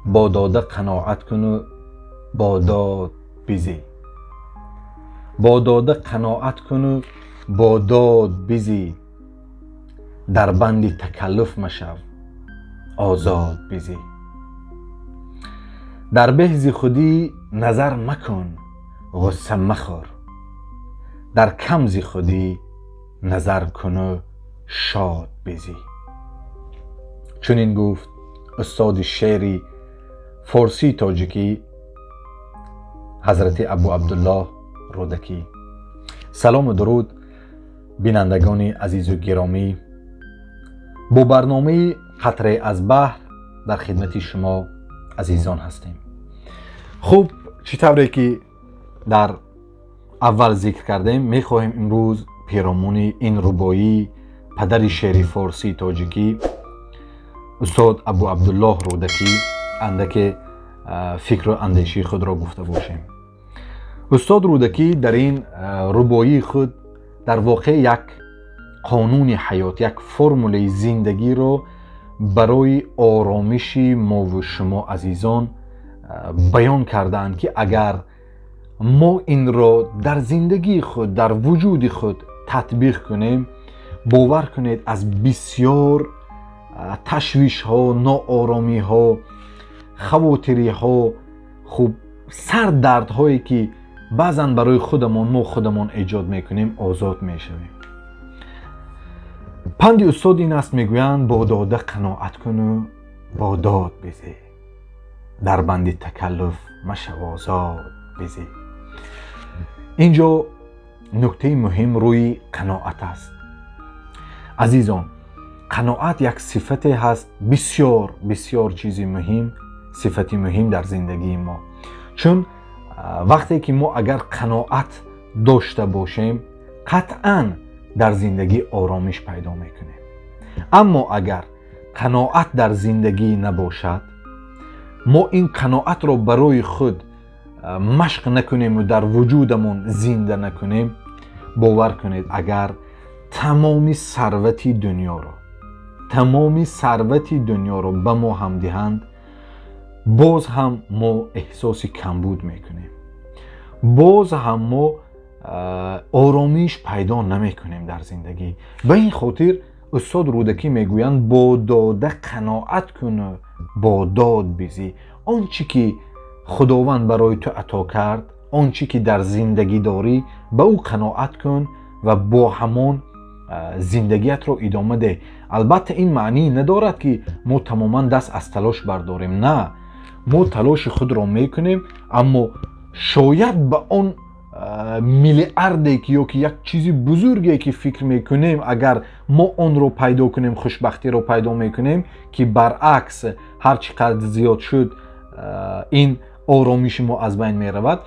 با داده قناعت کن و با داد بزی. با داده قناعت کن و با داد بزی. در بند تکلف مشو آزاد بزی. در بهز خودی نظر مکن غصه مخور. در کمز خودی نظر کن و شاد بزی. چنین گفت استاد شعری فارسی تاجیکی حضرت ابو عبدالله رودکی. سلام و درود بینندگان عزیز و گرامی، با برنامه قطره از بحر در خدمت شما عزیزان هستیم. خوب، چطوری که در اول ذکر کردیم، میخواهیم امروز پیرامون این ربایی پدر شعر فارسی تاجیکی استاد ابو عبدالله رودکی اندک فکر و اندیشه خود را گفته باشیم. استاد رودکی در این ربایی خود در واقع یک قانون حیات، یک فرمول زندگی رو برای آرامش ما و شما عزیزان بیان کردند که اگر ما این را در زندگی خود، در وجود خود تطبیق کنیم، باور کنید از بسیار تشویش ها، ناآرامی ها، خواطری ها، خوب سردرد هایی که بعضا برای خودمان ایجاد میکنیم آزاد میشویم. پند استاد این است، میگویند با داده قناعت کن و با داد بزی. در بند تکلف مشو آزاد بزی. اینجا نکته مهم روی قناعت است. عزیزان، قناعت یک صفت هست بسیار بسیار چیزی مهم، صفتی مهم در زندگی ما. چون وقتی که ما اگر قناعت داشته باشیم قطعاً در زندگی آرامش پیدا میکنیم. اما اگر قناعت در زندگی نباشد، ما این قناعت را برای خود مشق نکنیم و در وجودمون زنده نکنیم، باور کنید اگر تمامی ثروت دنیا را به ما هم دهند، باز هم ما احساس کمبود میکنیم، باز هم ما آرامش پیدا نمیکنیم در زندگی. به این خاطر استاد رودکی میگویند با داده قناعت کن، با داد بزی. آنچه که خداوند برای تو عطا کرد، آنچه که در زندگی داری، به او قناعت کن و با همان زندگیت رو ادامه ده. البته این معنی ندارد که ما تماما دست از تلاش برداریم. نه، ما تلاش خود را میکنیم، اما شاید به آن میلیاردی که یا که یک چیزی بزرگی که فکر میکنیم اگر ما آن رو پیدا کنیم، خوشبختی رو پیدا میکنیم که برعکس هر چقدر زیاد شد این آرامش ما از بین میرود،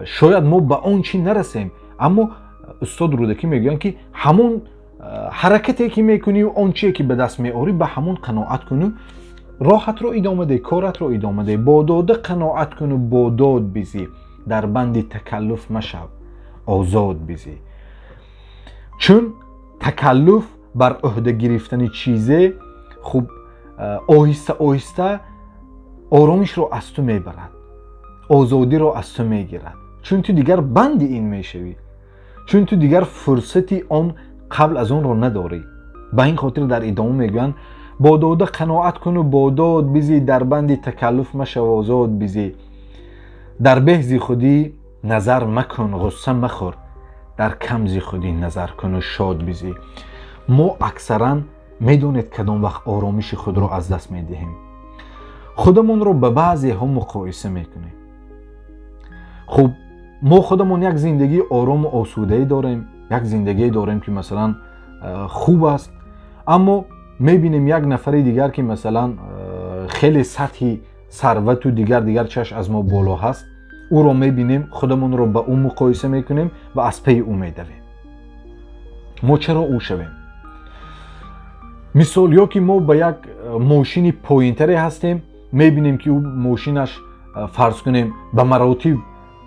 شاید ما به آن چی نرسیم. اما استاد رودکی میگن که همون حرکتی که میکنی و آن چیزی که به دست میاری به همون قناعت کن، راحت رو ادامه ده، کارت رو ادامه ده. با داده قناعت کن و با داد بزی. در بند تکلف مشو آزاد بزی. چون تکلف بر عهده گرفتن چیزه خوب آهسته آهسته آرامش رو از تو میبرد، آزادی رو از تو میگیرد. چون تو دیگر بند این میشوی، چون تو دیگر فرصتی آن قبل از اون رو نداری. به این خاطر در ادامه میگن با داده قناعت کن و با داد بزی. در بند تکلف مشو آزاد بزی. در بهز خودی نظر مکن غصه مخور. در کمز خودی نظر کن و شاد بزی. ما اکثرا میدونید کدام وقت آرامش خود رو از دست میدهیم. خودمون رو به بعضی ها مقایسه میکنیم. خب ما خودمون یک زندگی آرام و آسوده داریم، یک زندگی داریم که مثلا خوب است، اما میبینیم یک نفر دیگر که مثلا خیلی سطحی ثروت و دیگر چش از ما بالا هست، او رو میبینیم، خودمون رو به اون مقایسه میکنیم و از پی او میدویم. ما چرا او شویم؟ مثال یا که ما به یک ماشین پوینتری هستیم، میبینیم که او ماشینش فرض کنیم به مراتب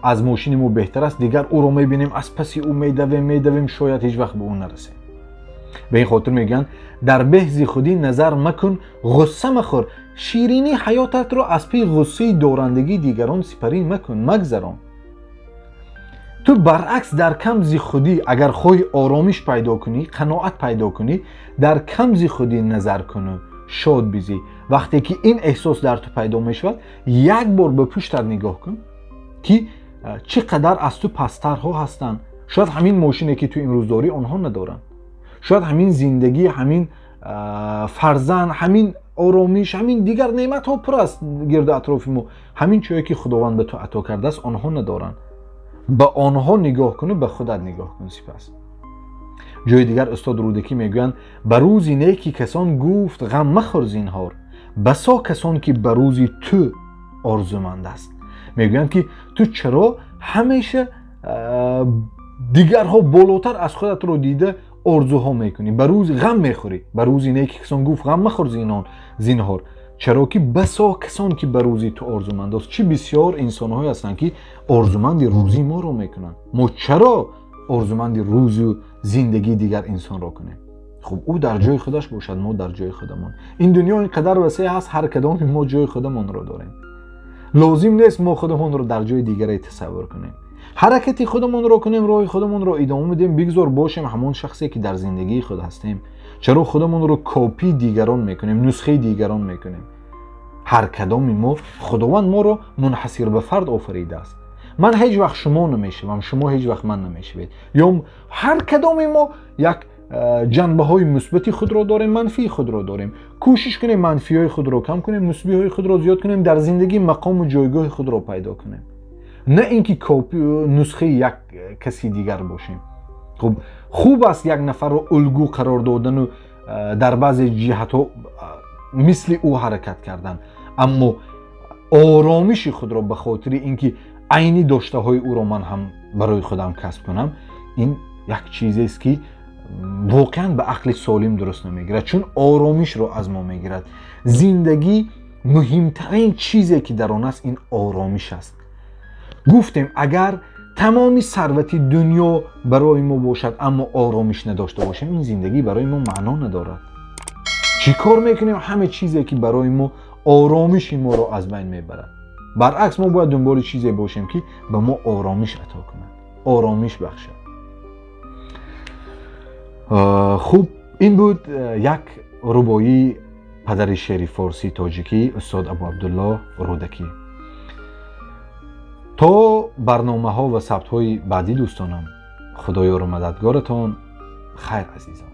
از ماشین ما بهتر است، دیگر او رو میبینیم از پس او میدویم، شاید هیچ وقت به اون نرسیم. به این خاطر میگن در بحث خودی نظر مکن، غصه مخور، شیرینی حیاتت رو از پی غصه دورندگی دیگران سپری مکن، مگذران. تو برعکس در کمزی خودی اگر خواهی آرامش پیدا کنی، قناعت پیدا کنی، در کمزی خودی نظر کنی، شاد بیزی. وقتی که این احساس در تو پیدا میشود، یک بار به پشتت نگاه کن که چقدر از تو پسترها هستن. شاید همین ماشینی که تو امروز داری آنها ندارن، شاید همین زندگی، همین فرزند، همین آرامش، همین دیگر نعمت ها پر است گرد اطراف ما. همین چیزی که خداوند به تو عطا کرده است آنها ندارن. به آنها نگاه کنی، به خودت نگاه کن. سپس جای دیگر استاد رودکی میگویند به روز نیکی کسان گفت غم مخور زینهار، بسا کسان که به روز تو آرزومند است. میگویند که تو چرا همیشه دیگرها بالاتر از خودت رو دیده آرزوها میکنی، به روز غم میخوری. به روز نیکی کسان گفت غم مخور زینهار، چرا که بسا کسان که به روزی تو آرزومند است. چه بسیار انسان های هستند که آرزومند روزی ما رو میکنن. ما چرا آرزومند روز و زندگی دیگر انسان را کنیم؟ خب او در جای خودش باشد، ما در جای خودمان. این دنیا اینقدر وسیع هست، هر کدام ما جای خودمان رو داریم. لازم نیست ما خودمان رو در جای دیگری تصور کنیم. حرکتی خودمان رو کنیم، راه خودمان رو ادامه بدیم، بگذار باشیم همان شخصی که در زندگی خود هستیم. چرا خودمان رو کپی دیگران میکنیم، نسخه دیگران میکنیم؟ هر کدام ما خداوند ما رو منحصر به فرد آفریده است. من هیچ وقت شما نمیشوم، شما هیچ وقت من نمیشوید. یا هر کدام ما یک جنبه های مثبتی خود را داریم، منفی خود را داریم. کوشش کنیم منفی های خود را کم کنیم، مثبتی های خود را زیاد کنیم، در زندگی مقام و جایگاه خود را پیدا کنیم. نه اینکه کپی نسخه یک کسی دیگر باشیم. خب خوب است یک نفر رو الگو قرار دادن و در بعضی جهت ها مثل او حرکت کردن، اما آرامش خود را به خاطر اینکه عینی داشته های او را من هم برای خودم کسب کنم، این یک چیزی است که واقعا به عقل سالم درست نمیگیرد، چون آرامش را از ما میگیرد. زندگی مهمترین چیزی که در آن است این آرامش است. گفتیم اگر تمامی ثروت دنیا برای ما باشد اما آرامش نداشته باشیم، این زندگی برای ما معنا ندارد. چی کار میکنیم؟ همه چیزی که برای ما آرامش ما رو از بین میبرد. برعکس ما باید دنبال چیزی باشیم که به ما آرامش عطا کند، آرامش بخشد. خوب، این بود یک ربایی پدر شعر فارسی تاجیکی استاد ابو عبدالله رودکی. تا برنامه ها و ثبت های بعدی دوستانم، خدایا و مددگارتان. خیر عزیزان.